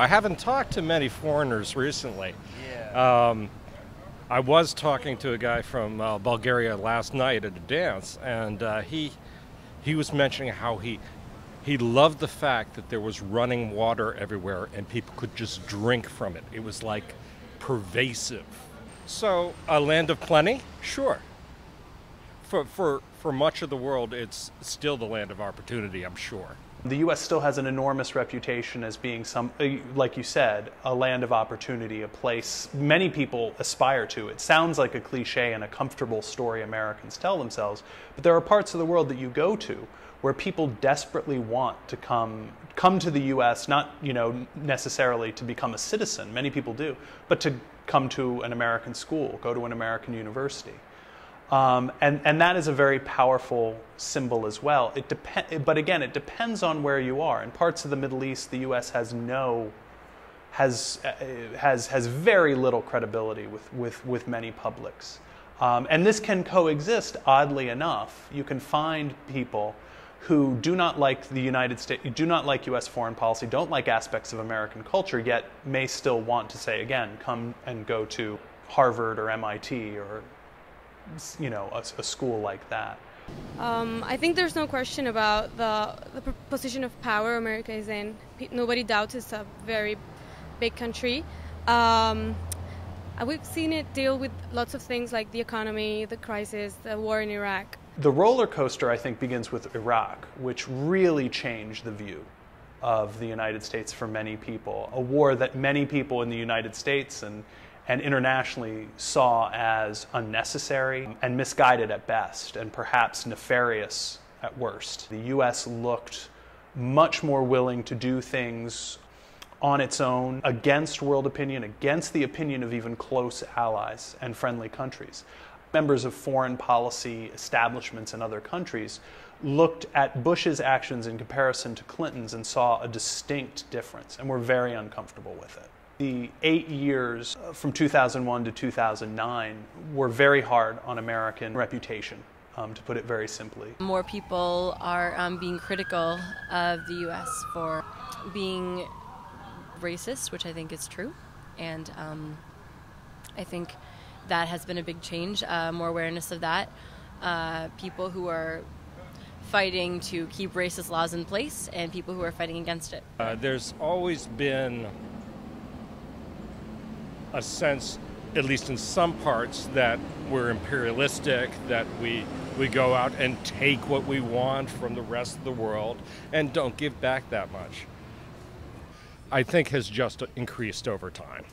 I haven't talked to many foreigners recently. I was talking to a guy from Bulgaria last night at a dance, and he was mentioning how he loved the fact that there was running water everywhere and people could just drink from it. It was like pervasive. So a land of plenty? Sure. For much of the world, it's still the land of opportunity, I'm sure. The U.S. still has an enormous reputation as being like you said, a land of opportunity, a place many people aspire to. It sounds like a cliche and a comfortable story Americans tell themselves, but there are parts of the world that you go to where people desperately want to come to the U.S., not necessarily to become a citizen, many people do, but to come to an American school, go to an American university. And that is a very powerful symbol as well. But again, it depends on where you are. In parts of the Middle East, the U.S. has very little credibility with many publics. And this can coexist, oddly enough. You can find people who do not like the United States, do not like U.S. foreign policy, don't like aspects of American culture, yet may still want to say, again, come and go to Harvard or MIT or a school like that. I think there's no question about the position of power America is in. Nobody doubts it's a very big country. We've seen it deal with lots of things like the economy, the crisis, the war in Iraq. The roller coaster, I think, begins with Iraq, which really changed the view of the United States for many people. A war that many people in the United States and internationally saw as unnecessary and misguided at best, and perhaps nefarious at worst. The U.S. looked much more willing to do things on its own, against world opinion, against the opinion of even close allies and friendly countries. Members of foreign policy establishments in other countries looked at Bush's actions in comparison to Clinton's and saw a distinct difference, and were very uncomfortable with it. The 8 years from 2001 to 2009 were very hard on American reputation, to put it very simply. More people are being critical of the U.S. for being racist, which I think is true, and I think that has been a big change, more awareness of that. People who are fighting to keep racist laws in place and people who are fighting against it. There's always been a sense, at least in some parts, that we're imperialistic, that we go out and take what we want from the rest of the world and don't give back that much. I think has just increased over time.